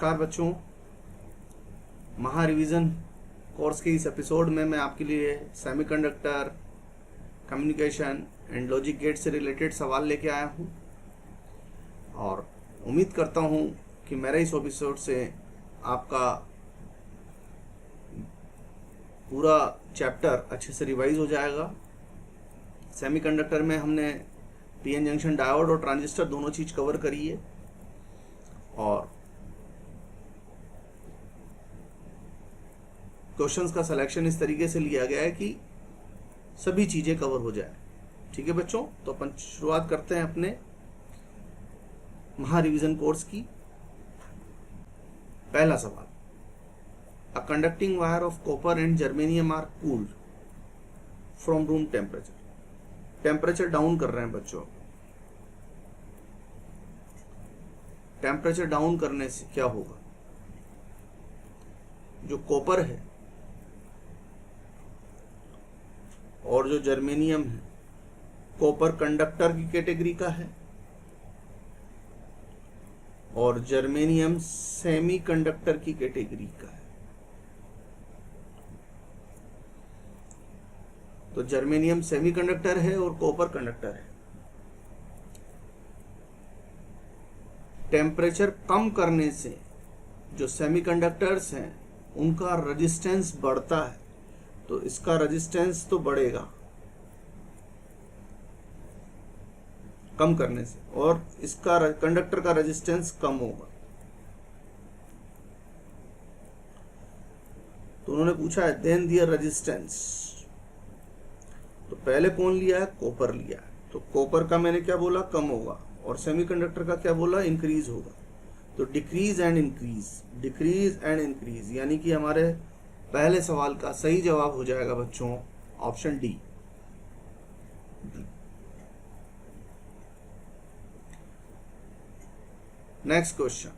नमस्कार बच्चों, महा रिवीजन कोर्स के इस एपिसोड में मैं आपके लिए semiconductor, communication and logic gate से रिलेटेड सवाल लेके आया हूं और उम्मीद करता हूं कि मेरे इस एपिसोड से आपका पूरा चैप्टर अच्छे से रिवाइज हो जाएगा। सेमीकंडक्टर में हमने पीएन जंक्शन डायोड और ट्रांजिस्टर दोनों चीज़ कवर करी है और क्वेश्चंस का सिलेक्शन इस तरीके से लिया गया है कि सभी चीजें कवर हो जाए। ठीक है बच्चों, तो अपन शुरुआत करते हैं अपने महा रिवीजन कोर्स की। पहला सवाल, a conducting wire of copper and germanium are cooled from room temperature. Temperature down कर रहे हैं बच्चों। टेम्परेचर डाउन करने से क्या होगा? जो कॉपर है और जो जर्मेनियम है, कॉपर कंडक्टर की कैटेगरी का है और जर्मेनियम सेमीकंडक्टर की कैटेगरी का है। तो जर्मेनियम सेमीकंडक्टर है और कॉपर कंडक्टर है। टेम्परेचर कम करने से जो सेमीकंडक्टर्स हैं उनका रेजिस्टेंस बढ़ता है, तो इसका रेजिस्टेंस तो बढ़ेगा कम करने से, और इसका कंडक्टर का रेजिस्टेंस कम होगा। तो उन्होंने पूछा है देन दियर रेजिस्टेंस। तो पहले कौन लिया है? कॉपर लिया है। तो कॉपर का मैंने क्या बोला? कम होगा, और सेमीकंडक्टर का क्या बोला? इंक्रीज होगा। तो decrease and increase, decrease and increase, यानी कि हमारे पहले सवाल का सही जवाब हो जाएगा बच्चों option D. Next question,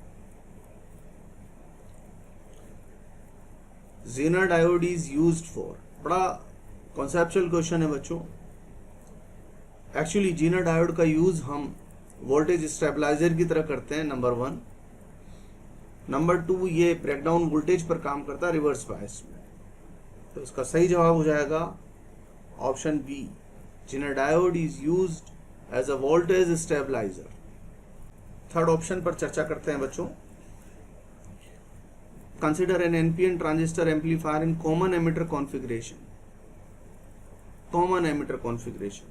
Zener diode is used for. बड़ा कॉन्सेप्चुअल क्वेश्चन है बच्चों। एक्चुअली ज़ेनर डायोड का यूज हम वोल्टेज स्टेबलाइजर की तरह करते हैं, नंबर 1। नंबर 2, ये ब्रेकडाउन वोल्टेज पर काम करता है रिवर्स बायस में। तो इसका सही जवाब हो जाएगा option B, Zener diode is used as a voltage stabiliser. Third option पर चर्चा करते हैं बच्चों। Consider an NPN transistor amplifier in common emitter configuration. Common emitter configuration,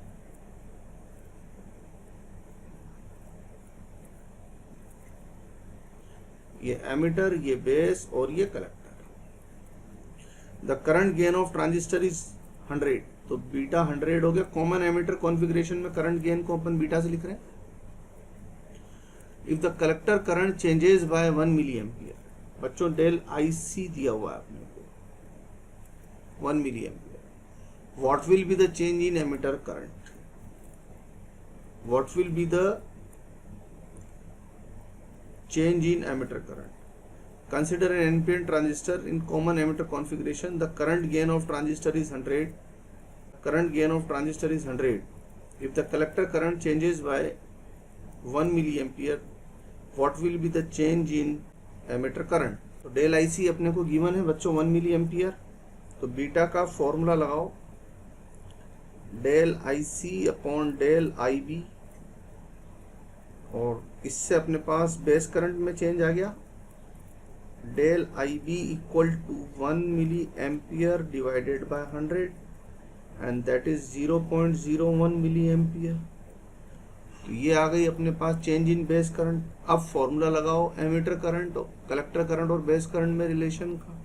ये एमिटर, ये बेस और ये collector. The current gain of transistor is 100। तो बीटा 100 हो गया। कॉमन एमिटर कॉन्फ़िगरेशन में करंट गेन को अपन बीटा से लिख रहे हैं। If the collector current changes by 1 milli ampere. बच्चों डेल आईसी दिया हुआ है अपने को 1 milli ampere. What will be the change in emitter current? What will be the change in emitter current? Consider an NPN transistor in common emitter configuration. The current gain of transistor is 100. Current gain of transistor is 100. If the collector current changes by 1 milliampere, what will be the change in emitter current? तो del I C अपने को given है बच्चों 1 milli ampere. तो beta का formula लगाओ, del I C upon del I B, और इससे अपने पास बेस करंट में चेंज आ गया। Del I B equal to 1 milli ampere divided by 100 and that is 0.01 milli ampere. तो ये आ गई अपने पास चेंज इन बेस करंट। अब फॉर्मूला लगाओ एमिटर करंट, कलेक्टर करंट और बेस करंट में रिलेशन का।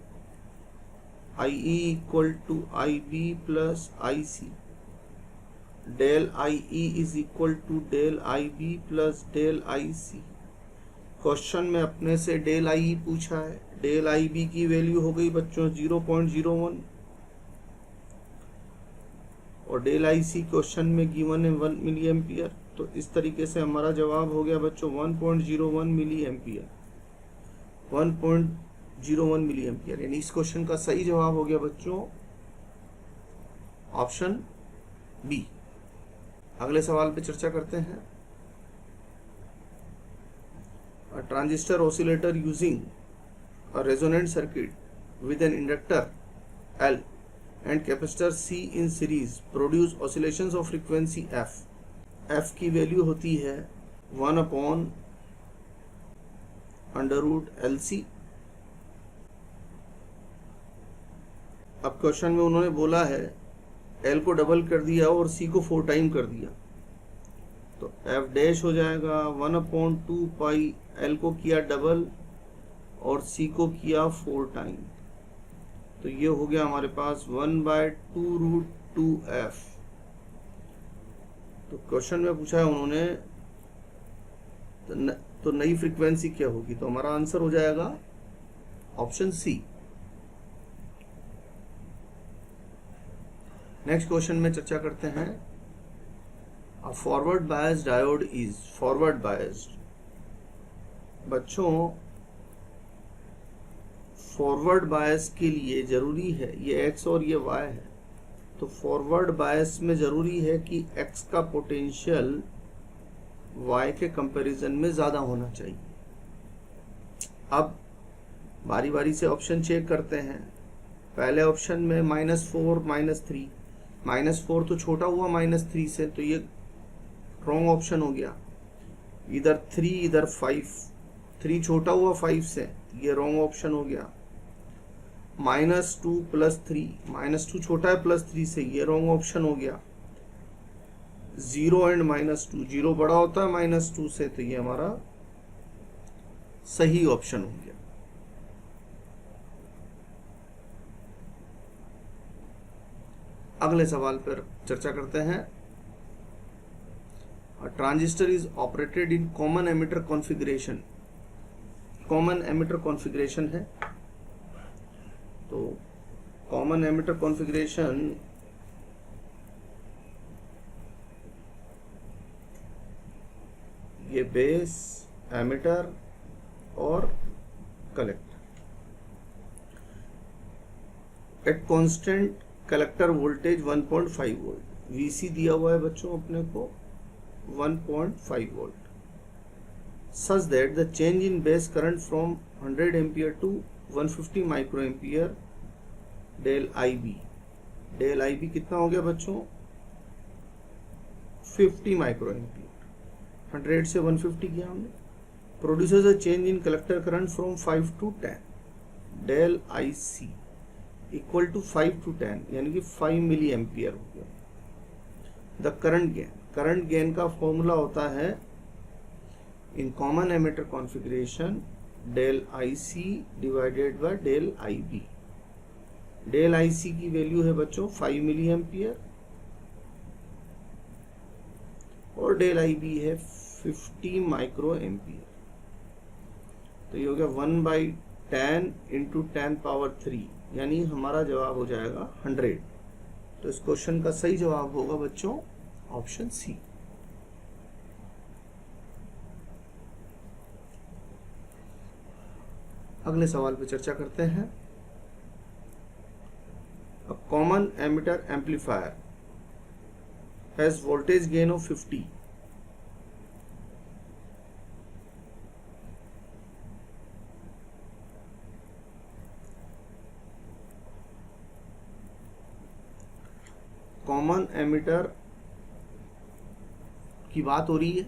I E equal to I B plus I C. Del I E is equal to del I B plus del I C. Question में अपने से del I E पूछा है। Del I B की value हो गई बच्चों 0.01 और डेल आई सी क्वेश्चन में गिवन है 1 मिली एम्पियर। तो इस तरीके से हमारा जवाब हो गया बच्चों 1.01 मिली एम्पियर। 1.01 मिली एम्पियर, यानी इस क्वेश्चन का सही जवाब हो गया बच्चों ऑप्शन बी। अगले सवाल पे चर्चा करते हैं। A transistor oscillator using a resonant circuit with an inductor L and capacitor C in series produce oscillations of frequency F. F की वैल्यू होती है 1/√LC। अब क्वेश्चन में उन्होंने बोला है L को डबल कर दिया और C को 4 टाइम कर दिया, तो F डैश हो जाएगा 1/2 पाई। L को किया डबल और C को किया 4 टाइम, तो ये हो गया हमारे पास 1/2√2F। तो क्वेश्चन में पूछा है उन्होंने तो नई फ्रीक्वेंसी क्या होगी, तो हमारा आंसर हो जाएगा ऑप्शन सी। नेक्स्ट क्वेश्चन में चर्चा करते हैं, a forward biased diode is forward biased. बच्चों, फॉरवर्ड बायस के लिए जरूरी है, ये x और ये y है, तो फॉरवर्ड बायस में जरूरी है कि x का पोटेंशियल y के कंपैरिजन में ज्यादा होना चाहिए। अब बारी बारी से ऑप्शन चेक करते हैं। पहले ऑप्शन में -4 -3, -4 तो छोटा हुआ -3 से, तो ये रॉन्ग ऑप्शन हो गया। इधर 3 इधर 5, 3 छोटा हुआ 5 से, ये रॉन्ग ऑप्शन हो गया। -2 + 3, -2 छोटा है +3 से, ये रॉन्ग ऑप्शन हो गया। 0 एंड -2, 0 बड़ा होता है -2 से, तो ये हमारा सही ऑप्शन हो गया। अगले सवाल पर चर्चा करते हैं। Transistor is operated in common emitter configuration. Common emitter configuration है, तो कॉमन एमिटर कॉन्फ़िगरेशन ये बेस, एमिटर और collector. At constant collector voltage 1.5 volt, VC दिया हुआ है बच्चों अपने को 1.5 volt, such that the change in base current from 100 ampere to 150 microampere del IB। del IB कितना हो गया बच्चों, 50 माइक्रोएम्पियर। 100 से 150 किया हमने। Produces a change in collector current from 5 to 10 del IC equal to 5 to 10, यानी कि 5 मिली एम्पियर हो गया। The current gain, current gain का फॉर्मूला होता है इन common emitter configuration del IC divided by del IB। del IC की value है बच्चों 5 मिली एम्पियर और del IB है 50 माइक्रो एम्पियर। तो ये हो गया 1/10 × 10⁻3, यानी हमारा जवाब हो जाएगा 100। तो इस क्वेश्चन का सही जवाब होगा बच्चों ऑप्शन सी। अगले सवाल पे चर्चा करते हैं। A common emitter amplifier has voltage gain of 50। Common emitter की बात हो रही है,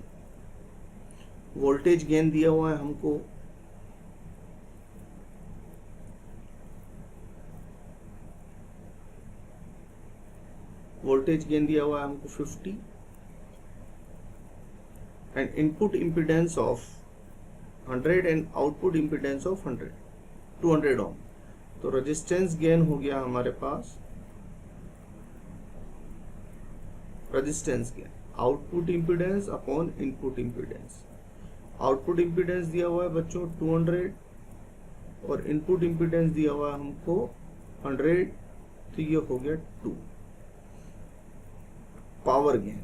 वोल्टेज गेन दिया हुआ है हमको वोल्टेज गेन दिया हुआ है हमको 50 and input impedance of 100 and output impedance of 100 200 ohm. तो रेजिस्टेंस गेन हो गया हमारे पास, resistance gain output impedance upon input impedance. Output impedance दिया हुआ है बच्चों 200 और इनपुट इम्पीडेंस दिया हुआ है हमको 100, तो ये हो गया 2। Power gain,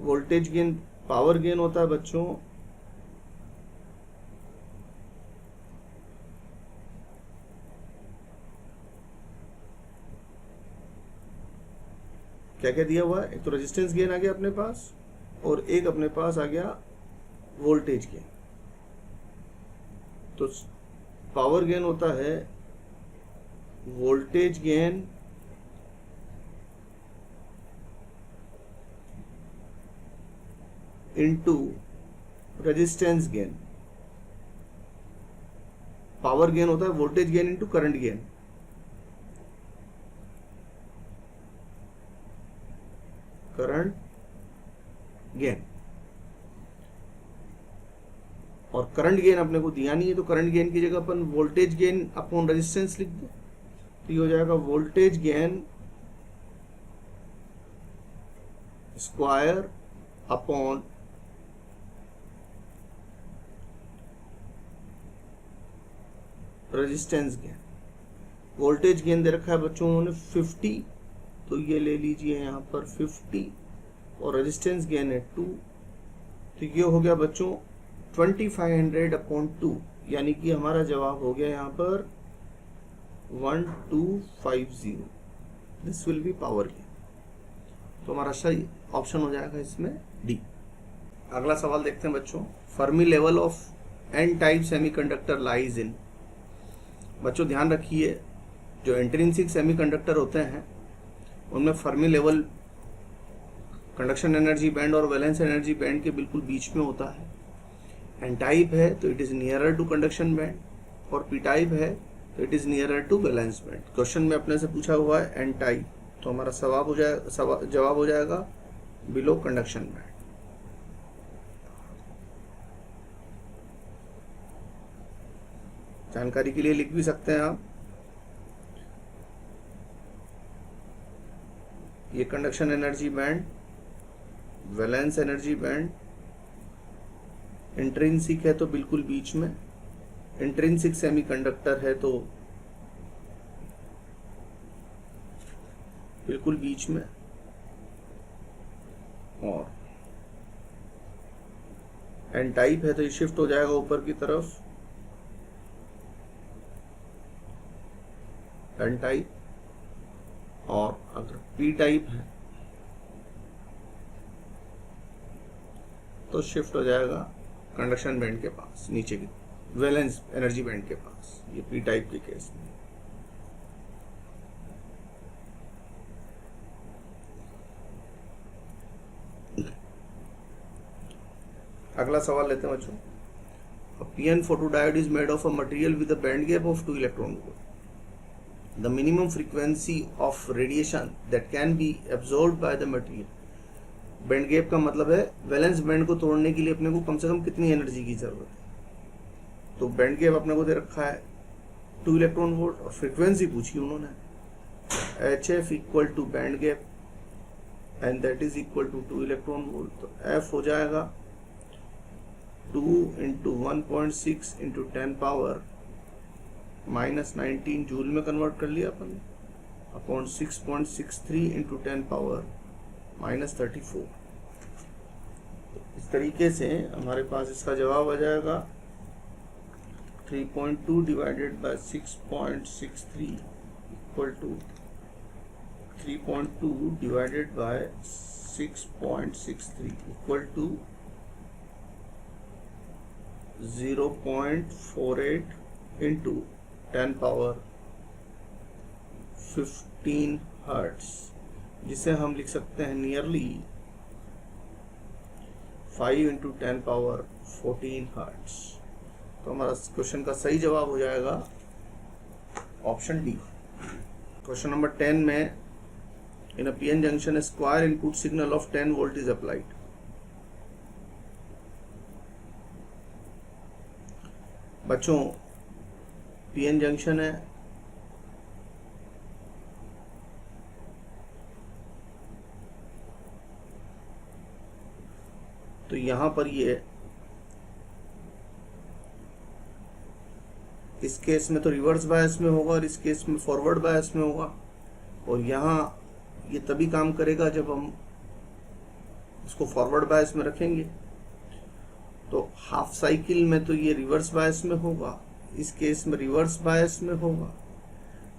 voltage gain power gain होता है बच्चों क्या क्या दिया हुआ है, एक तो रेजिस्टेंस गेन आ गया अपने पास और एक अपने पास आ गया वोल्टेज गेन। तो पावर गेन होता है voltage gain into resistance gain. Power gain होता है voltage gain into current gain. Current gain, और करंट गेन अपने को दिया नहीं है, तो करंट गेन की जगह अपन वोल्टेज गेन अपॉन रेजिस्टेंस लिख दो, तो ये हो जाएगा voltage gain square upon resistance gain. Voltage gain दे रखा है बच्चों उन्होंने 50, तो ये ले लीजिए यहाँ पर 50, और रेजिस्टेंस गेन है 2, तो ये हो गया बच्चों 2500 अपॉन 2, यानी कि हमारा जवाब हो गया यहाँ पर 1250। This will be power gain. तो हमारा सही ऑप्शन हो जाएगा इसमें डी। अगला सवाल देखते हैं बच्चों। Fermi level of N type semiconductor lies in. बच्चों ध्यान रखिए, जो इंट्रिंसिक सेमीकंडक्टर होते हैं उनमें Fermi level conduction energy band और वैलेंस एनर्जी बैंड के बिल्कुल बीच में होता है। एन टाइप है तो it is nearer to conduction band, और पी टाइप है तो it is nearer to valence band. Question में अपने से पूछा हुआ है एन टाइप, तो हमारा जवाब हो जाएगा बिलो कंडक्शन बैंड। जानकारी के लिए लिख भी सकते हैं आप, ये conduction energy band, valence energy band, intrinsic है तो बिल्कुल बीच में, इंट्रिंसिक सेमीकंडक्टर है तो बिल्कुल बीच में, और एन टाइप है तो ये शिफ्ट हो जाएगा ऊपर की तरफ, एन टाइप, और अगर पी टाइप है तो शिफ्ट हो जाएगा कंडक्शन बैंड के पास, नीचे की वैलेंस एनर्जी बैंड के पास, ये पी टाइप के केस में। अगला सवाल लेते हैं बच्चों। A PN photodiode is made of a material with a band gap of 2 electron volt. The minimum frequency of radiation that can be absorbed by the material. Band gap का मतलब है वैलेंस बैंड को तोड़ने के लिए अपने को कम से कम कितनी एनर्जी की जरूरत है। तो बैंड गैप अपने को दे रखा है 2 इलेक्ट्रॉन वोल्ट, और फ्रीक्वेंसी पूछी उन्होंने HF equal to band gap and that is equal to 2 electron volt. तो F हो जाएगा 2 इंटू 1.6 इंटू 10 पावर -19 जूल में कन्वर्ट कर लिया अपन, अपॉन 6.63 इंटू 10 पावर -34। इस तरीके से हमारे पास इसका जवाब आ जाएगा 3.2 divided by 6.63 equal to 3.2 divided by 6.63 equal to 0.48 into 10 power 15 hertz, जिसे हम लिख सकते हैं नियरली 5 इंटू 10 पावर 14 हर्ट्ज। तो हमारा क्वेश्चन का सही जवाब हो जाएगा ऑप्शन डी। क्वेश्चन नंबर 10 में in a PN junction square input signal of 10 volt is applied. बच्चों पीएन जंक्शन है, तो यहां पर ये इस केस में तो रिवर्स बायस में होगा और इस केस में फॉरवर्ड बायस में होगा, और यहाँ ये तभी काम करेगा जब हम इसको फॉरवर्ड बायस में रखेंगे। तो हाफ साइकिल में तो ये रिवर्स बायस में होगा, इस केस में रिवर्स बायस में होगा,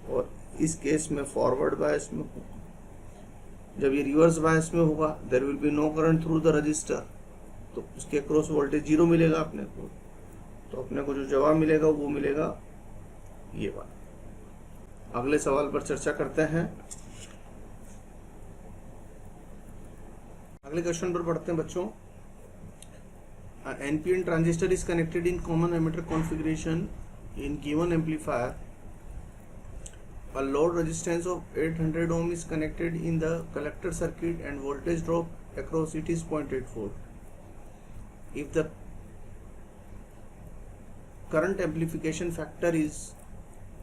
और इस केस में फॉरवर्ड बायस में होगा। जब ये रिवर्स बायस में होगा there will be no current through the resistor, तो उसके अक्रॉस वोल्टेज 0 मिलेगा अपने को। तो अपने को जो जवाब मिलेगा वो मिलेगा ये वाला। अगले सवाल पर चर्चा करते हैं। अगले क्वेश्चन पर पढ़ते हैं बच्चों। NPN transistor is connected in common emitter configuration in given amplifier. A load resistance of 800 ohm is connected in the collector circuit and voltage drop across it is 0.8 volt. If the current amplification factor is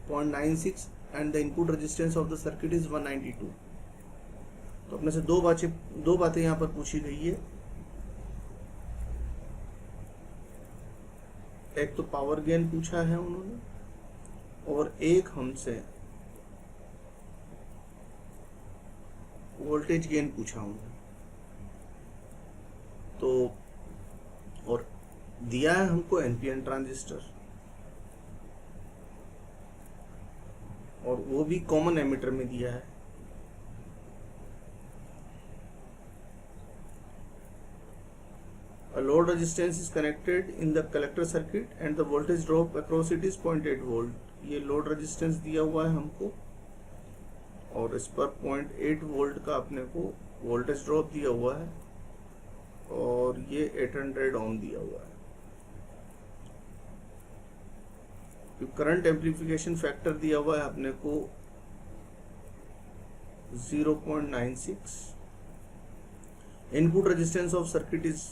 0.96 and the input resistance of the circuit is 192. तो अपने से दो बातें यहाँ पर पूछी गई है। एक तो पावर गेन पूछा है उन्होंने और एक हमसे वोल्टेज गेन पूछा उन्होंने। तो और दिया है हमको एनपीएन ट्रांजिस्टर और वो भी कॉमन एमिटर में दिया है। A load resistance is connected in the collector circuit and the voltage drop across it is 0.8 volt. ये लोड रेजिस्टेंस दिया हुआ है हमको और इस पर 0.8 वोल्ट का अपने को वोल्टेज ड्रॉप दिया हुआ है और ये 800 ओम दिया हुआ है। करंट एम्प्लीफिकेशन फैक्टर दिया हुआ है अपने को 0.96। Input resistance of circuit is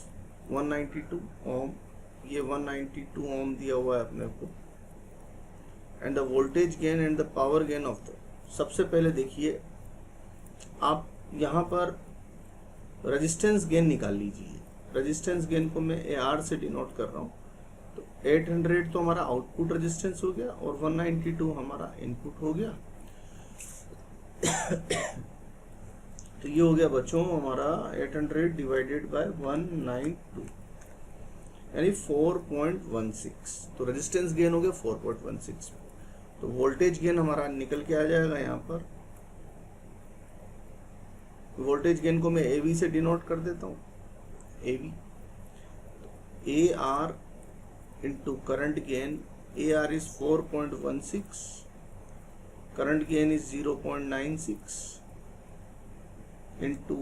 192 ओम, ये 192 ओम दिया हुआ है अपने को। And the voltage gain and the power gain of the, सबसे पहले देखिए आप यहाँ पर रेजिस्टेंस गेन निकाल लीजिए। रेजिस्टेंस गेन को मैं AR से डिनोट कर रहा हूँ। तो 800 तो हमारा आउटपुट रेजिस्टेंस हो गया और 192 हमारा इनपुट हो गया। तो ये हो गया बच्चों हमारा 800 डिवाइडेड बाय 192 यानी 4.16। तो रेजिस्टेंस गेन हो गया 4.16। तो वोल्टेज गेन हमारा निकल के आ जाएगा यहाँ पर। वोल्टेज गेन को मैं AV से डिनोट कर देता हूँ। AV AR into current gain. AR is 4.16, current gain is 0.96 into,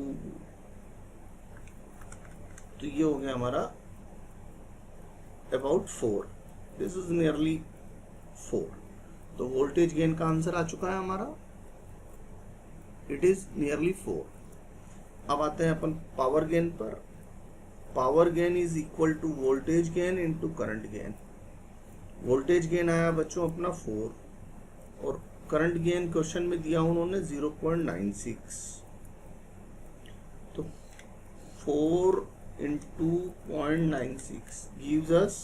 तो ये हो गया हमारा अबाउट 4। This is nearly 4। तो वोल्टेज गेन का आंसर आ चुका है हमारा, इट इज नियरली 4। अब आते हैं अपन पावर गेन पर। Power gain is equal to voltage gain into current gain. Voltage gain आया बच्चों अपना 4 और करंट गेन क्वेश्चन में दिया उन्होंने 0.96। तो 4 इंटू 0.96 गिव्स अस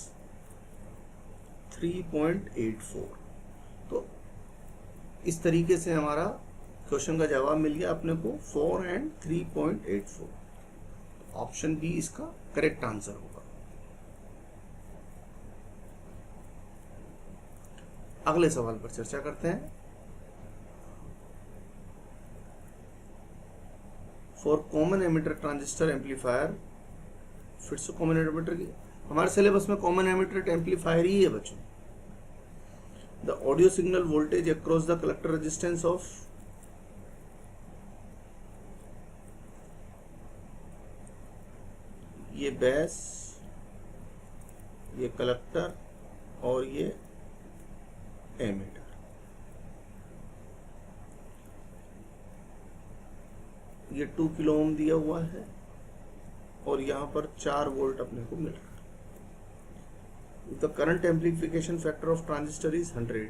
3.84। तो इस तरीके से हमारा क्वेश्चन का जवाब मिल गया अपने को 4 एंड 3.84। ऑप्शन बी इसका करेक्ट आंसर होगा। अगले सवाल पर चर्चा करते हैं। For common emitter transistor amplifier, फिर से कॉमन एमिटर की हमारे सिलेबस में कॉमन एमिटर एम्पलीफायर ही है बच्चों। The audio signal voltage across the collector resistance of, ये बेस, ये कलेक्टर और ये एमिटर। ये 2 किलो ओम दिया हुआ है और यहाँ पर 4 वोल्ट अपने को मिल रहा है। The current amplification factor of transistor is 100।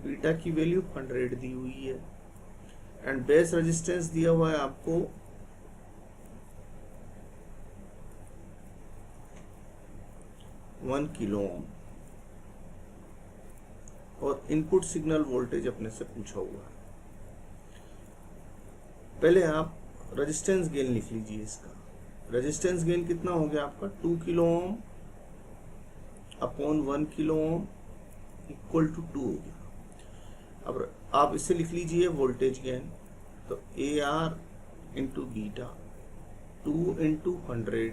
Beta की वैल्यू 100 दी हुई है एंड बेस रेजिस्टेंस दिया हुआ है आपको 1 किलो ओम और इनपुट सिग्नल वोल्टेज अपने से पूछा हुआ है। पहले आप रेजिस्टेंस गेन लिख लीजिए इसका। रेजिस्टेंस गेन कितना हो गया आपका 2 kilo ohm upon 1 kilo ohm equal to 2 हो गया। अब आप इसे लिख लीजिए वोल्टेज गेन। तो AR इंटू बीटा 2 इंटू 100,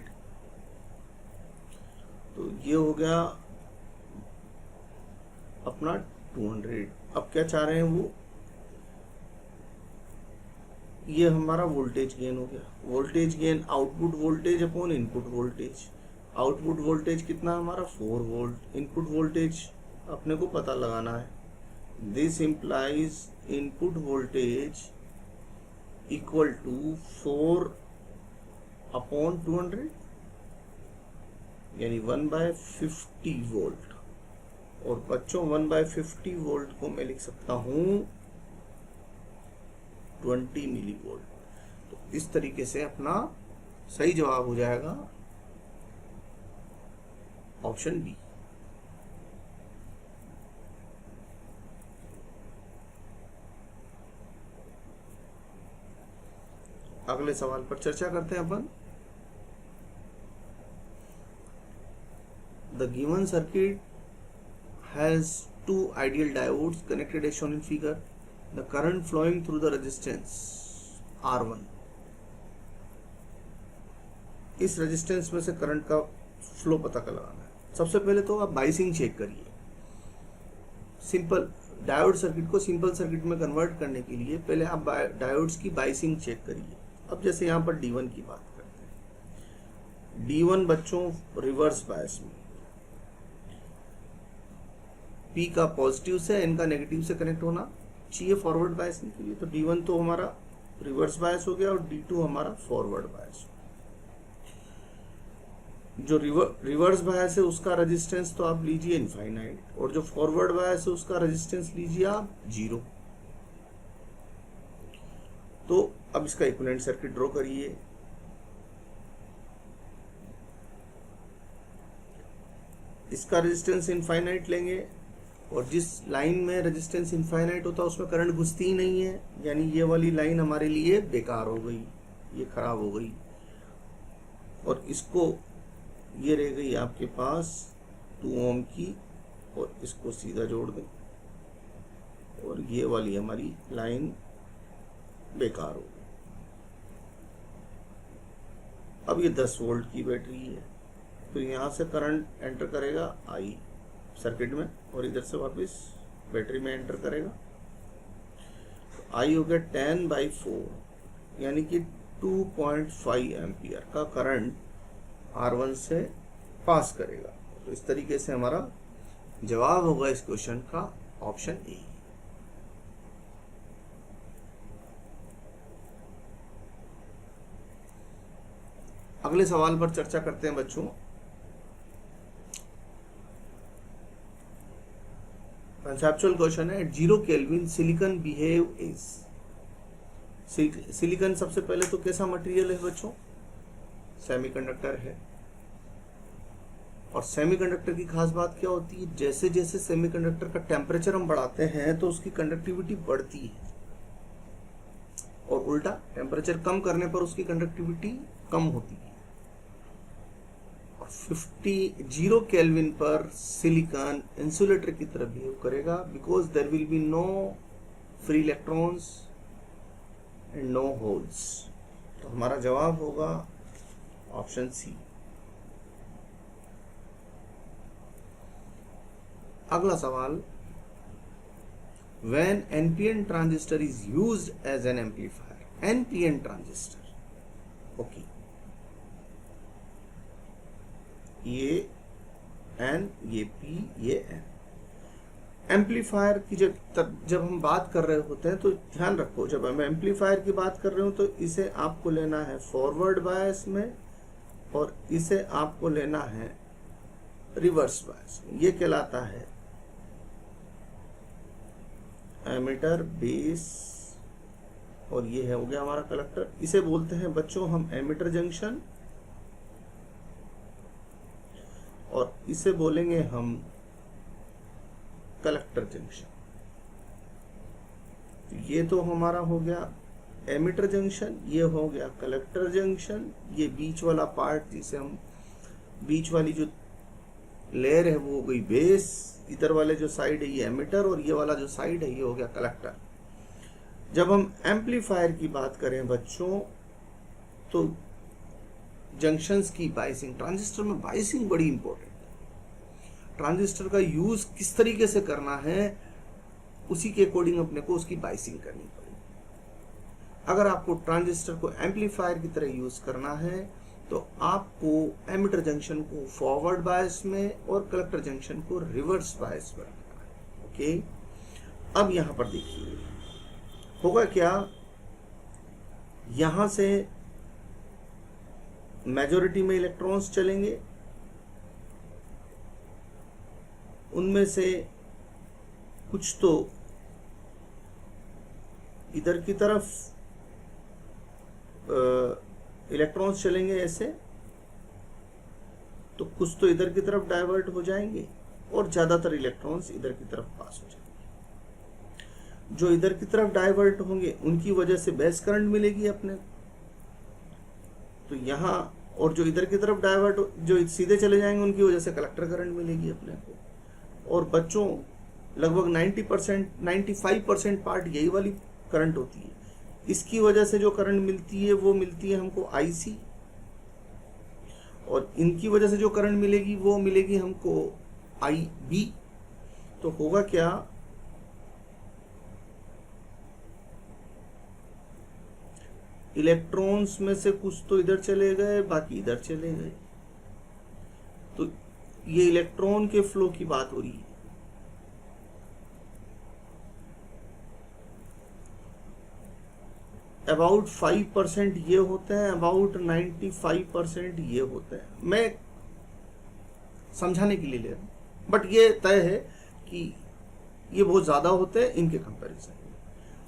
तो ये हो गया अपना 200। अब क्या चाह रहे हैं वो, ये हमारा वोल्टेज गेन हो गया। Voltage gain output voltage upon input voltage. Output voltage कितना हमारा 4 वोल्ट। इनपुट वोल्टेज अपने को पता लगाना है। This implies input voltage equal to 4 upon 200 यानी 1/50 वोल्ट। और बच्चों 1/50 वोल्ट को मैं लिख सकता हूं 20 मिली वोल्ट। तो इस तरीके से अपना सही जवाब हो जाएगा ऑप्शन बी। अगले सवाल पर चर्चा करते हैं अपन। The given circuit has 2 ideal diodes connected as shown in figure. The current flowing through the resistance R1. इस रेजिस्टेंस में से करंट का फ्लो पता कर लगाना है। सबसे पहले तो आप बाइसिंग चेक करिए। सिंपल डायोड सर्किट को सिंपल सर्किट में कन्वर्ट करने के लिए पहले आप डायोड्स की बाइसिंग चेक करिए। अब जैसे यहाँ पर D1 की बात करते हैं। D1 बच्चों रिवर्स बायस में, P का पॉजिटिव से N का नेगेटिव से कनेक्ट होना चाहिए फॉरवर्ड बायसिंग के लिए। तो D1 तो हमारा रिवर्स बायस हो गया और D2 हमारा फॉरवर्ड बायस। जो रिवर्स बायस है उसका रेजिस्टेंस तो आप लीजिए इनफाइनाइट, और जो फॉरवर्ड बायस है उसका रेजिस्टेंस लीजिए आप 0। तो अब इसका इक्विवेलेंट सर्किट ड्रॉ करिए। इसका रेजिस्टेंस इनफाइनाइट लेंगे, और जिस लाइन में रेजिस्टेंस इनफाइनाइट होता है उसमें करंट घुसती ही नहीं है, यानी ये वाली लाइन हमारे लिए बेकार हो गई, ये खराब हो गई। और इसको ये रह गई आपके पास 2 ओम की, और इसको सीधा जोड़ दें, और ये वाली हमारी लाइन बेकार हो गई। अब ये 10 वोल्ट की बैटरी है, तो यहाँ से करंट एंटर करेगा I सर्किट में, और इधर से वापस बैटरी में एंटर करेगा। तो I हो गया 10/4 यानी कि 2.5 एम्पियर का करंट R1 से पास करेगा। तो इस तरीके से हमारा जवाब होगा इस क्वेश्चन का ऑप्शन ए। अगले सवाल पर चर्चा करते हैं बच्चों। कंसेप्चुअल क्वेश्चन है, at 0 kelvin silicon behave is. Silicon सबसे पहले तो कैसा मटेरियल है बच्चों, सेमीकंडक्टर है। और सेमीकंडक्टर की खास बात क्या होती है, जैसे जैसे सेमीकंडक्टर का टेम्परेचर हम बढ़ाते हैं तो उसकी कंडक्टिविटी बढ़ती है, और उल्टा टेम्परेचर कम करने पर उसकी कंडक्टिविटी कम होती है। 0 केल्विन पर सिलिकॉन इंसुलेटर की तरह बिहेव करेगा, because there will be no free electrons and no holes. तो हमारा जवाब होगा ऑप्शन सी। अगला सवाल, when NPN transistor is used as an amplifier. NPN transistor, okay, ये एन, ये पी, ये एन। एम्पलीफायर की जब हम बात कर रहे होते हैं तो ध्यान रखो, जब हम एम्पलीफायर की बात कर रहे हो तो इसे आपको लेना है फॉरवर्ड बायस में, और इसे आपको लेना है रिवर्स बायस में। ये कहलाता है एमिटर, बेस, और ये हो गया हमारा कलेक्टर। इसे बोलते हैं बच्चों हम एमिटर जंक्शन, और इसे बोलेंगे हम कलेक्टर जंक्शन। ये तो हमारा हो गया एमिटर जंक्शन, ये हो गया कलेक्टर जंक्शन। ये बीच वाला पार्ट, जिसे हम बीच वाली जो लेयर है वो हो गई बेस, इधर वाले जो साइड है ये एमिटर, और ये वाला जो साइड है ये हो गया कलेक्टर। जब हम एम्पलीफायर की बात करें बच्चों तो जंक्शंस की बाइसिंग, ट्रांजिस्टर में बाइसिंग बड़ी इंपॉर्टेंट है। ट्रांजिस्टर का यूज किस तरीके से करना है, उसी के अकॉर्डिंग अपने को उसकी बाइसिंग करनी पड़ेगी। अगर आपको ट्रांजिस्टर को एम्पलीफायर की तरह यूज करना है तो आपको एमिटर जंक्शन को फॉरवर्ड बायस में और कलेक्टर जंक्शन को रिवर्स बायस में रखना है। ओके, अब यहां पर देखिए होगा क्या, यहां से मेजॉरिटी में इलेक्ट्रॉन्स चलेंगे, उनमें से कुछ तो इधर की तरफ इलेक्ट्रॉन्स चलेंगे ऐसे, तो कुछ तो इधर की तरफ डाइवर्ट हो जाएंगे और ज्यादातर इलेक्ट्रॉन्स इधर की तरफ पास हो जाएंगे। जो इधर की तरफ डाइवर्ट होंगे उनकी वजह से बेस करंट मिलेगी अपने, तो यहां, और जो इधर की तरफ डाइवर्ट जो सीधे चले जाएंगे उनकी वजह से कलेक्टर करंट मिलेगी अपने को। और बच्चों लगभग 90% 95% पार्ट यही वाली करंट होती है। इसकी वजह से जो करंट मिलती है वो मिलती है हमको आईसी, और इनकी वजह से जो करंट मिलेगी वो मिलेगी हमको आईबी। तो होगा क्या, इलेक्ट्रॉन्स में से कुछ तो इधर चले गए, बाकी इधर चले गए। तो ये इलेक्ट्रॉन के फ्लो की बात हो रही है। अबाउट 5% ये होते हैं, अबाउट 95% ये होते हैं। मैं समझाने के लिए ले रहा हूं, बट ये तय है कि ये बहुत ज्यादा होते हैं इनके कंपैरिजन में।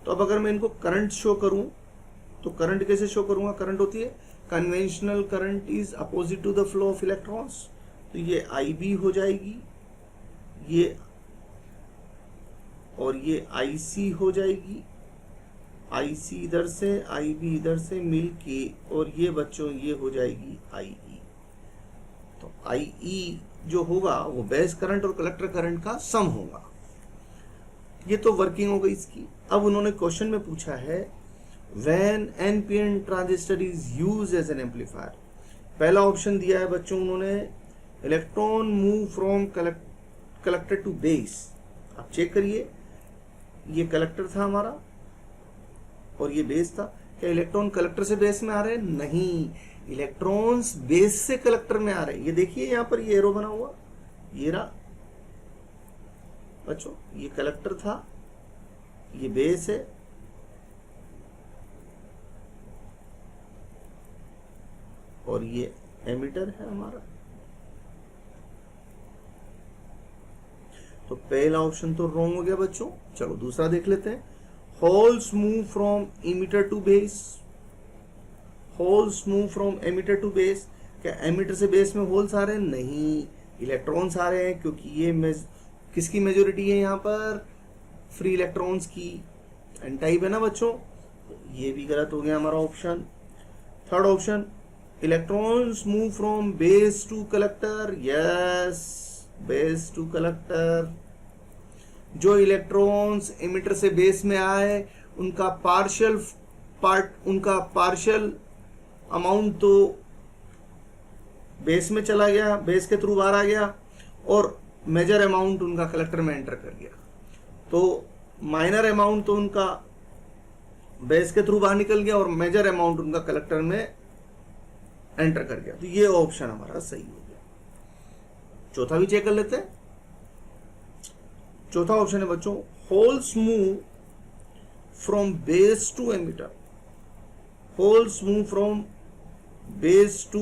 तो अब अगर मैं इनको करंट शो करूं तो करंट कैसे शो करूंगा, करंट होती है conventional current is opposite to the flow of electrons, तो ये IB हो जाएगी, ये और ये IC हो जाएगी, IC इधर से IB इधर से मिल के, और ये बच्चों ये हो जाएगी IE। तो IE जो होगा वो बेस करंट और कलेक्टर करंट का सम होगा। ये तो वर्किंग हो गई इसकी। अब उन्होंने क्वेश्चन में पूछा है when NPN transistor is used as an amplifier. पहला ऑप्शन दिया है बच्चों उन्होंने, electron move from collector to base. आप चेक करिए, ये कलेक्टर था हमारा और ये बेस था। क्या इलेक्ट्रॉन कलेक्टर से बेस में आ रहे हैं? नहीं, इलेक्ट्रॉन्स बेस से कलेक्टर में आ रहे हैं। ये देखिए यहां पर ये एरो बना हुआ, ये रहा बच्चों, ये कलेक्टर था, ये बेस है, और ये एमिटर है हमारा। तो पहला ऑप्शन तो रॉन्ग हो गया बच्चों। चलो दूसरा देख लेते हैं। Holes move from emitter to base, holes move from emitter to base. क्या एमिटर से बेस में होल्स आ रहे हैं? नहीं, इलेक्ट्रॉन्स आ रहे हैं, क्योंकि ये किसकी मेजोरिटी है यहाँ पर? फ्री इलेक्ट्रॉन्स की। एन टाइप है ना बच्चों, ये भी गलत हो गया हमारा option. Third option, electrons move from base to collector. Yes, base to collector. जो इलेक्ट्रॉन्स एमिटर से बेस में आए उनका पार्शियल अमाउंट तो बेस में चला गया, बेस के थ्रू बाहर आ गया, और मेजर अमाउंट उनका कलेक्टर में एंटर कर गया। तो माइनर अमाउंट तो उनका बेस के थ्रू बाहर निकल गया और मेजर अमाउंट उनका कलेक्टर में एंटर कर गया। तो ये ऑप्शन हमारा सही हो गया। चौथा भी चेक कर लेते हैं। चौथा ऑप्शन है बच्चों, holes move from base to emitter. Holes move from base to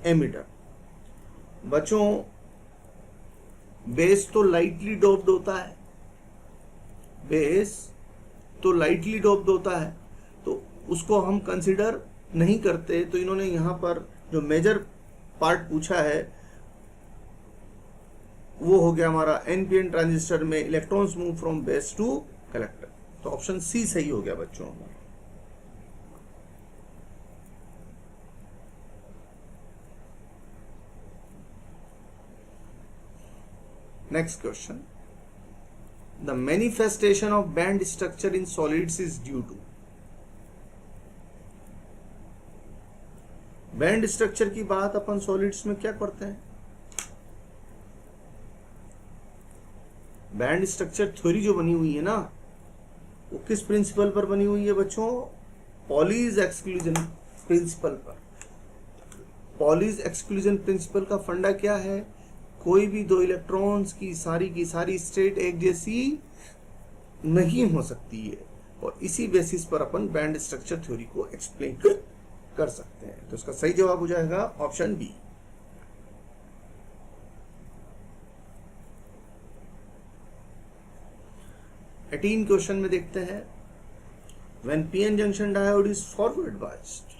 emitter. बच्चों बेस तो लाइटली डोप्ड होता है, बेस तो लाइटली डोप्ड होता है, तो उसको हम कंसिडर नहीं करते। तो इन्होंने यहां पर जो मेजर पार्ट पूछा है वो हो गया हमारा NPN ट्रांजिस्टर में electrons move from base to collector. तो ऑप्शन सी सही हो गया बच्चों हमारा। Next question, the manifestation of band structure in solids is due to. Band structure की बात अपन सॉलिड्स में क्या करते हैं? बैंड स्ट्रक्चर थ्योरी जो बनी हुई है ना, वो किस प्रिंसिपल पर बनी हुई है बच्चों? पॉलीज एक्सक्लूजन प्रिंसिपल पर। पॉलीज एक्सक्लूजन प्रिंसिपल का फंडा क्या है? कोई भी दो इलेक्ट्रॉन्स की सारी स्टेट एक जैसी नहीं हो सकती है, और इसी बेसिस पर अपन बैंड स्ट्रक्चर थ्योरी को एक्सप्लेन कर सकते हैं। तो इसका सही जवाब हो जाएगा ऑप्शन बी। एटीन क्वेश्चन में देखते हैं, when PN junction diode is forward biased.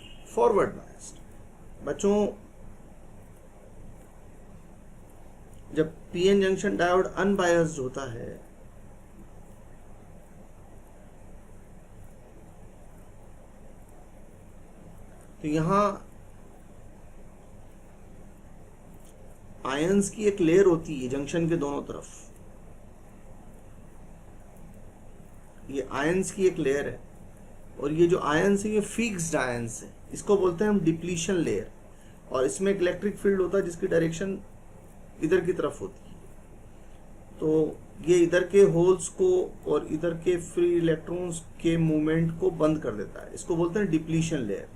बच्चों, जब पीएन जंक्शन डायोड अनबायस्ड होता है तो यहां आयंस की एक लेयर होती है जंक्शन के दोनों तरफ। ये आयंस की एक लेयर है, और ये जो आयंस है ये फिक्स्ड आयंस है, इसको बोलते हैं हम डिप्लीशन लेयर। और इसमें एक इलेक्ट्रिक फील्ड होता है जिसकी डायरेक्शन इधर की तरफ होती है। तो ये इधर के होल्स को और इधर के फ्री इलेक्ट्रॉन्स के मूवमेंट को बंद कर देता है, इसको बोलते हैं डिप्लीशन लेयर।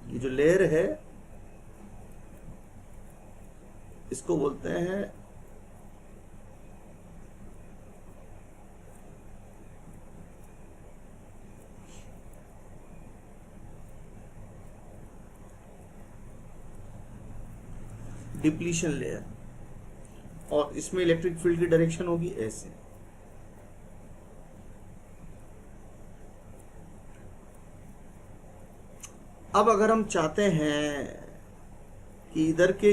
ये जो लेयर है इसको बोलते हैं डिप्लीशन लेयर, और इसमें इलेक्ट्रिक फील्ड की डायरेक्शन होगी ऐसे। अब अगर हम चाहते हैं कि इधर के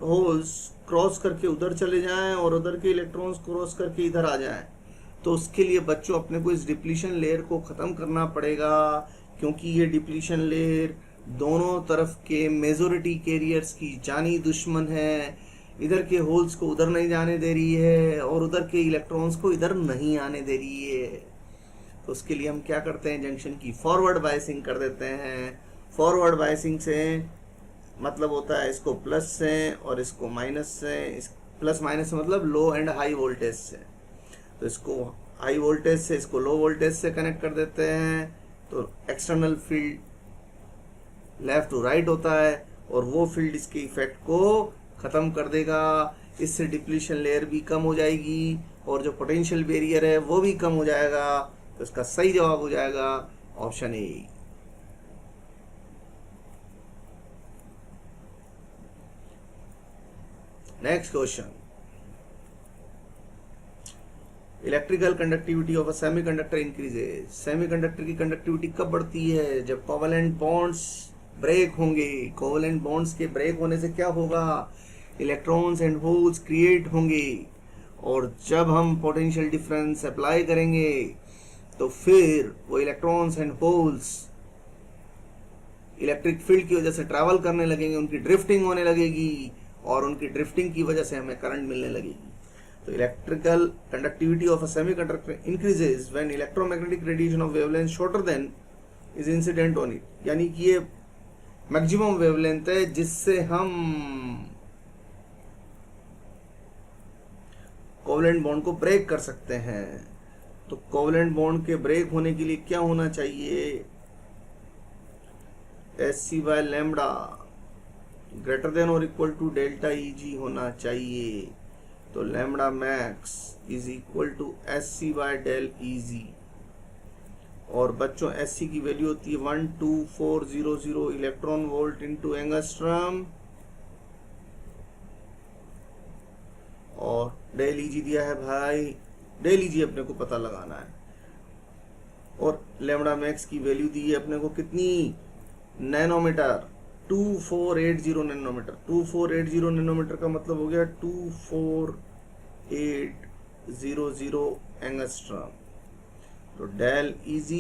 होल्स क्रॉस करके उधर चले जाएं और उधर के इलेक्ट्रॉन्स क्रॉस करके इधर आ जाएं, तो उसके लिए बच्चों अपने को इस डिप्लीशन लेयर को ख़त्म करना पड़ेगा, क्योंकि ये डिप्लीशन लेयर दोनों तरफ के मेजॉरिटी कैरियर्स की जानी दुश्मन है। इधर के होल्स को उधर नहीं जाने दे रही है और उधर के इलेक्ट्रॉन्स को इधर नहीं आने दे रही है। तो उसके लिए हम क्या करते हैं, जंक्शन की फॉरवर्ड बायसिंग कर देते हैं। फॉरवर्ड बायसिंग से मतलब होता है इसको प्लस से और इसको माइनस से। इस प्लस माइनस मतलब लो एंड हाई वोल्टेज से। तो इसको हाई वोल्टेज से इसको लो वोल्टेज से कनेक्ट कर देते हैं, तो external field left to right होता है, और वो फील्ड इसके इफेक्ट को ख़त्म कर देगा। इससे डिप्लीशन लेयर भी कम हो जाएगी और जो पोटेंशियल बैरियर है वो भी कम हो जाएगा। तो इसका सही जवाब हो जाएगा option A. Next question, electrical conductivity of a semiconductor increases. Semiconductor की कंडक्टिविटी कब बढ़ती है? जब कोवेलेंट बॉन्ड्स ब्रेक होंगे। कोवेलेंट बॉन्ड्स के ब्रेक होने से क्या होगा? इलेक्ट्रॉन्स एंड होल्स क्रिएट होंगे, और जब हम पोटेंशियल डिफरेंस अप्लाई करेंगे तो फिर वो electrons and holes electric field की वजह से ट्रैवल करने लगेंगे, उनकी ड्रिफ्टिंग होने लगेगी, और उनकी ड्रिफ्टिंग की वजह से हमें करंट मिलने लगेगी। तो electrical conductivity of a semiconductor increases when electromagnetic radiation of wavelength shorter than is incident on it. यानी कि ये मैक्सिमम वेवलेंथ है जिससे हम कोवेलेंट बॉन्ड को ब्रेक कर सकते हैं। तो कोवेलेंट बॉन्ड के ब्रेक होने के लिए क्या होना चाहिए? Sc by lambda greater than और इक्वल टू डेल्टा Eg होना चाहिए। तो lambda max is equal to Sc by del Eg, और बच्चों Sc की वैल्यू होती है 12400 इलेक्ट्रॉन वोल्ट इंटू एंगस्ट्रम, और डेल Eg दिया है भाई, डेल Eg अपने को पता लगाना है। और लैम्बडा मैक्स की वैल्यू दी है अपने को कितनी? Nanometre, 2480 nanometre. 2480 नैनोमीटर का मतलब हो गया 24800 एंगस्ट्रम। तो del Eg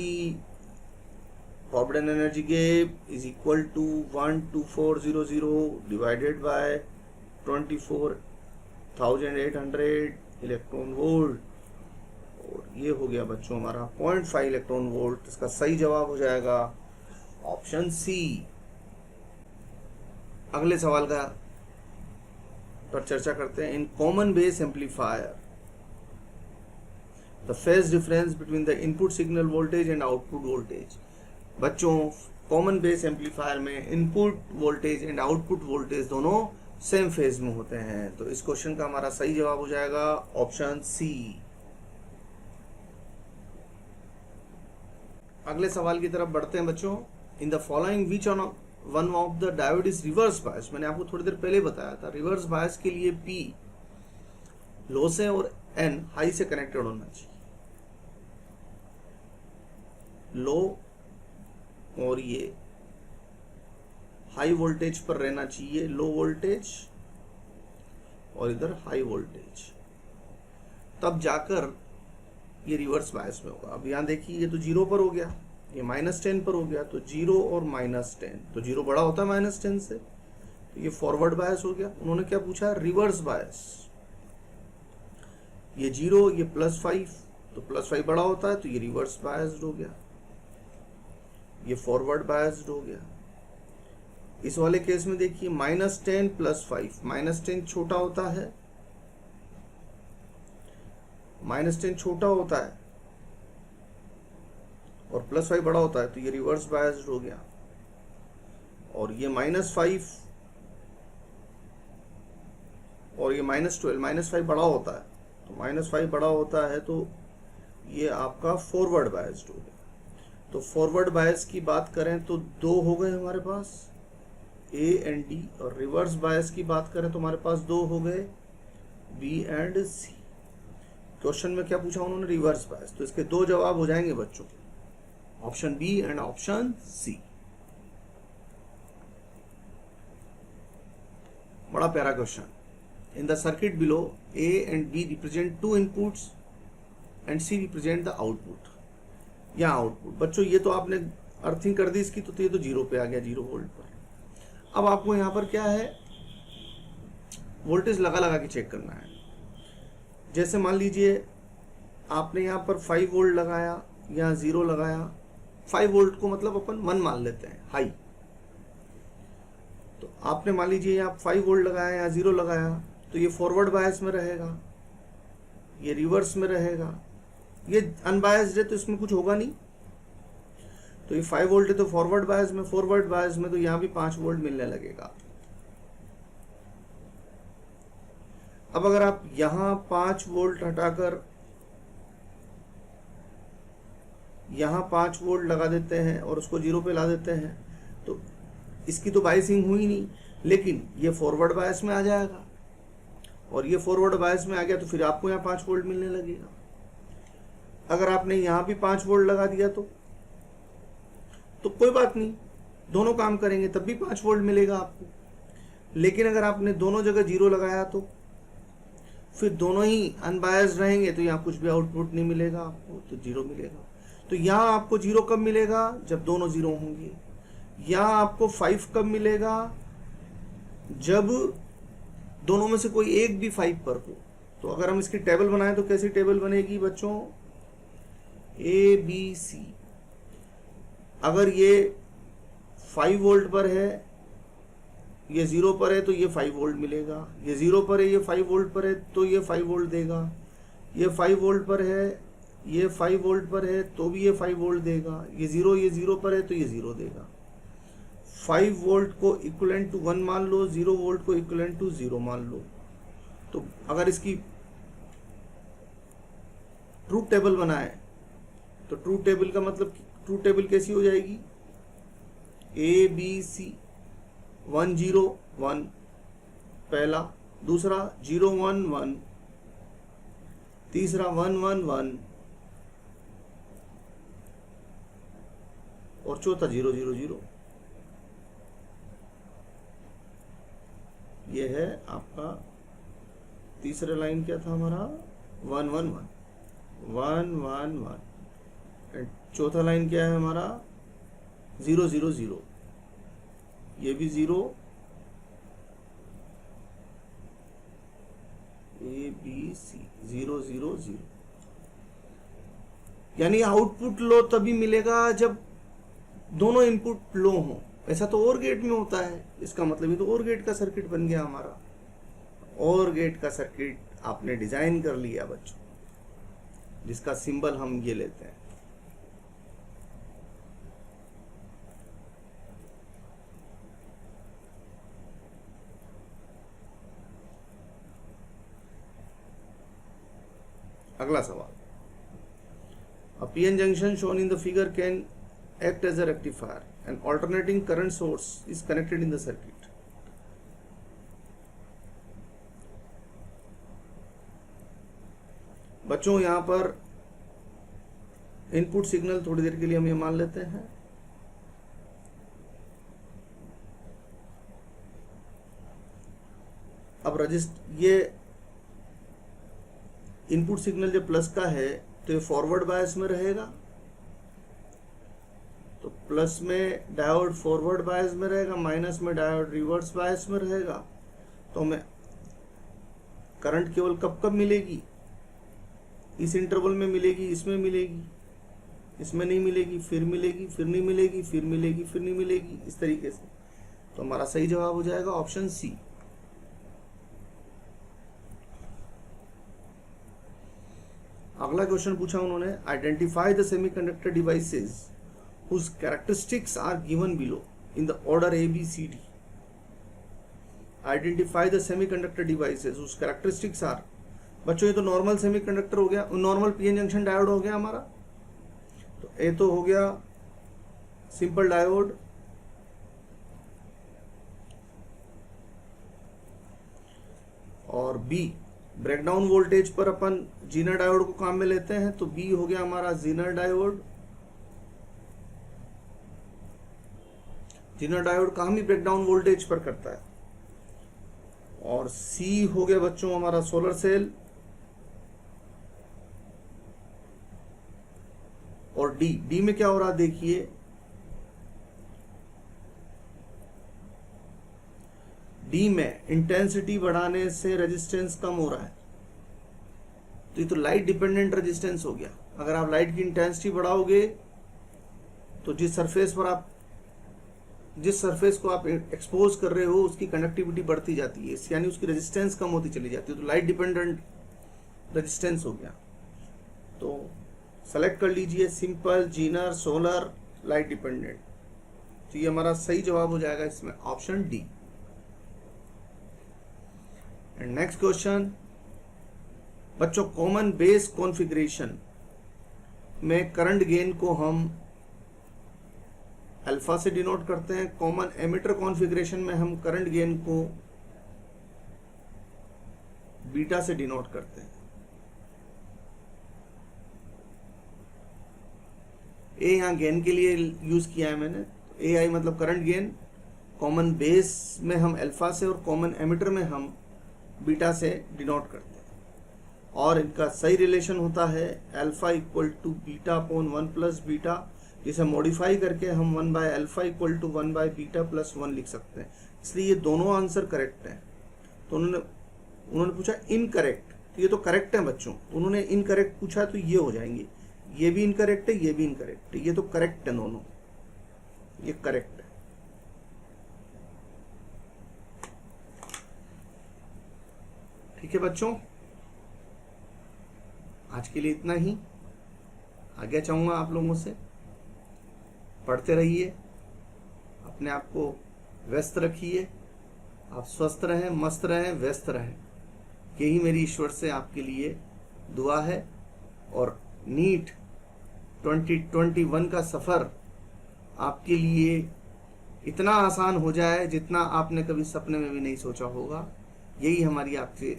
forward energy gap is equal to 12400 divided by 24,800 electron volt, और ये हो गया बच्चों हमारा 0.5 इलेक्ट्रॉन वोल्ट। इसका सही जवाब हो जाएगा ऑप्शन सी। अगले सवाल का पर चर्चा करते हैं। In common base amplifier the phase difference between the input signal voltage and output voltage. बच्चों, कॉमन बेस एम्पलीफायर में input voltage and output voltage दोनों सेम फेज में होते हैं। तो इस क्वेश्चन का हमारा सही जवाब हो जाएगा ऑप्शन सी। अगले सवाल की तरफ बढ़ते हैं बच्चों। In the following which one of the diode is reverse bias. मैंने आपको थोड़ी देर पहले बताया था, रिवर्स बायस के लिए P लो से और N हाई से कनेक्टेड होना चाहिए। लो और ये हाई वोल्टेज पर रहना चाहिए, लो वोल्टेज और इधर हाई वोल्टेज, तब जाकर ये रिवर्स बायस में होगा। अब यहां देखिए, ये तो 0 पर हो गया, ये -10 पर हो गया, तो 0 और -10, तो 0 बड़ा होता है -10 से, तो ये फॉरवर्ड बायस हो गया। उन्होंने क्या पूछा, रिवर्स बायस। ये 0, ये +5, तो +5 बड़ा होता है, तो ये रिवर्स बायस्ड हो गया, ये फॉरवर्ड बायस्ड हो गया। इस वाले केस में देखिए -10 +5, -10 छोटा होता है, -10 छोटा होता है और +5 बड़ा होता है, तो ये रिवर्स बायस्ड हो गया। और ये -5 और ये -12, -5 बड़ा होता है, तो -5 बड़ा होता है, तो ये आपका फॉरवर्ड बायस्ड हो गया। तो फॉरवर्ड बायस की बात करें तो 2 हो गए हमारे पास, A एंड D, और रिवर्स बायस की बात करें तो हमारे पास 2 हो गए, B एंड C। क्वेश्चन में क्या पूछा उन्होंने, रिवर्स बायस, तो इसके 2 जवाब हो जाएंगे बच्चों, option B and option C। बड़ा प्यारा question. In the circuit below A and B represent 2 inputs and C represent the output. यहाँ आउटपुट बच्चों, ये तो आपने अर्थिंग कर दी इसकी, तो ये तो 0 पे आ गया, 0 वोल्ट पर। अब आपको यहाँ पर क्या है, वोल्टेज लगा लगा के चेक करना है। जैसे मान लीजिए आपने यहाँ पर 5 वोल्ट लगाया, यहाँ 0 लगाया, 5 वोल्ट को मतलब अपन 1 मान लेते हैं हाई। तो आपने मान लीजिए यहाँ 5 वोल्ट लगाया, यहाँ 0 लगाया, तो ये फॉरवर्ड बायस में रहेगा, ये रिवर्स में रहेगा, ये अनबायस्ड है तो इसमें कुछ होगा नहीं। तो ये 5 वोल्ट है तो फॉरवर्ड बायस में, फॉरवर्ड बायस में तो यहाँ भी 5 वोल्ट मिलने लगेगा। अब अगर आप यहाँ 5 वोल्ट हटाकर यहाँ 5 वोल्ट लगा देते हैं और उसको 0 पे ला देते हैं, तो इसकी तो बायसिंग हुई नहीं, लेकिन ये फॉरवर्ड बायस में आ जाएगा, और ये फॉरवर्ड बायस में आ गया तो फिर आपको यहाँ 5 वोल्ट मिलने लगेगा। अगर आपने यहाँ भी 5 वोल्ट लगा दिया तो कोई बात नहीं, दोनों काम करेंगे तब भी 5 वोल्ट मिलेगा आपको। लेकिन अगर आपने दोनों जगह 0 लगाया तो फिर दोनों ही अनबायस्ड रहेंगे, तो यहाँ कुछ भी आउटपुट नहीं मिलेगा आपको, तो 0 मिलेगा। तो यहाँ आपको 0 कब मिलेगा, जब दोनों 0 होंगे। यहाँ आपको 5 कब मिलेगा, जब दोनों में से कोई एक भी 5 पर हो। तो अगर हम इसकी टेबल बनाएं तो कैसी टेबल बनेगी बच्चों, ABC। अगर ये 5 वोल्ट पर है, ये 0 पर है, तो ये 5 वोल्ट मिलेगा। ये 0 पर है, ये 5 वोल्ट पर है, तो ये 5 वोल्ट देगा। ये 5 वोल्ट पर है, ये 5 वोल्ट पर है, तो भी ये 5 वोल्ट देगा। ये 0 पर है, तो ये 0 देगा। 5 वोल्ट को इक्विवेलेंट टू 1 मान लो, 0 वोल्ट को इक्विवेलेंट टू 0 मान लो। तो अगर इसकी ट्रूथ टेबल बनाए तो ट्रूथ टेबल का मतलब, ट्रूथ टेबल कैसी हो जाएगी, ABC 1 0 1 पहला, दूसरा 0 1 1, तीसरा 1 1 1 और चौथा 0 0 0। ये है आपका तीसरा लाइन, क्या था हमारा 1 1 1 1 1 1। चौथा लाइन क्या है हमारा 0 0 0, ये भी 0, ABC 0 0 0। यानी आउटपुट लो तभी मिलेगा जब दोनों इनपुट लो हो। ऐसा तो और गेट में होता है, इसका मतलब ये तो और गेट का सर्किट बन गया हमारा। और गेट का सर्किट आपने डिजाइन कर लिया बच्चों, जिसका सिंबल हम ये लेते हैं। अगला सवाल, a PN junction shown in the figure can act as a rectifier. An alternating current source is connected in the circuit. बच्चों यहां पर इनपुट सिग्नल थोड़ी देर के लिए हम ये मान लेते हैं। अब ये इनपुट सिग्नल जो प्लस का है तो ये फॉरवर्ड बायस में रहेगा, तो प्लस में डायोड फॉरवर्ड बायस में रहेगा, माइनस में डायोड रिवर्स बायस में रहेगा। तो हमें करंट केवल कब कब मिलेगी, इस इंटरवल में मिलेगी, इसमें मिलेगी, इसमें नहीं मिलेगी, फिर मिलेगी, फिर नहीं मिलेगी, फिर मिलेगी, फिर नहीं मिलेगी, इस तरीके से। तो हमारा सही जवाब हो जाएगा ऑप्शन सी। अगला क्वेश्चन पूछा उन्होंने, identify the semiconductor devices whose characteristics are given below in the order A B C D. Identify the semiconductor devices whose characteristics are, बच्चों ये तो नॉर्मल सेमीकंडक्टर हो गया, नॉर्मल पीएन जंक्शन डायोड हो गया हमारा। तो ए तो हो गया सिंपल डायोड, और बी ब्रेकडाउन वोल्टेज पर अपन जीनर डायोड को काम में लेते हैं, तो बी हो गया हमारा जीनर डायोड। जीनर डायोड काम ही ब्रेकडाउन वोल्टेज पर करता है। और सी हो गया बच्चों हमारा सोलर सेल, और डी में क्या हो रहा देखिए, डी में इंटेंसिटी बढ़ाने से रेजिस्टेंस कम हो रहा है, तो ये तो लाइट डिपेंडेंट रेजिस्टेंस हो गया। अगर आप लाइट की इंटेंसिटी बढ़ाओगे तो जिस सरफेस को आप एक्सपोज कर रहे हो उसकी कंडक्टिविटी बढ़ती जाती है, यानी उसकी रेजिस्टेंस कम होती चली जाती है, तो लाइट डिपेंडेंट रेजिस्टेंस हो गया। तो सेलेक्ट कर लीजिए simple, Zener, solar, light dependent. तो ये हमारा सही जवाब हो जाएगा इसमें option D. And next question बच्चों, कॉमन बेस कॉन्फ़िगरेशन में करंट गेन को हम अल्फा से डिनोट करते हैं, कॉमन एमिटर कॉन्फ़िगरेशन में हम करंट गेन को बीटा से डिनोट करते हैं। ए यहां गेन के लिए यूज किया है मैंने, ए आई मतलब करंट गेन, कॉमन बेस में हम अल्फा से और कॉमन एमिटर में हम बीटा से डिनोट करते हैं। और इनका सही रिलेशन होता है alpha equal to beta upon 1 plus beta, जिसे मॉडिफाई करके हम 1 by alpha equal to 1 by beta plus 1 लिख सकते हैं। इसलिए ये दोनों आंसर करेक्ट हैं। तो उन्होंने पूछा इनकरेक्ट, तो ये तो करेक्ट है बच्चों। उन्होंने इनकरेक्ट पूछा तो ये हो जाएंगे, ये भी इनकरेक्ट है, ये भी इनकरेक्ट है, ये तो करेक्ट है दोनों, ये करेक्ट है। ठीक है बच्चों, आज के लिए इतना ही। आगे चाहूंगा आप लोगों से पढ़ते रहिए, अपने आप को व्यस्त रखिए, आप स्वस्थ रहें, मस्त रहें, व्यस्त रहें, यही मेरी ईश्वर से आपके लिए दुआ है। और नीट 2021 का सफ़र आपके लिए इतना आसान हो जाए जितना आपने कभी सपने में भी नहीं सोचा होगा, यही हमारी आपके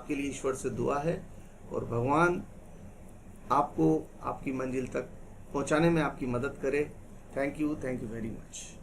लिए ईश्वर से दुआ है। और भगवान आपको आपकी मंजिल तक पहुंचाने में आपकी मदद करे। Thank you very much.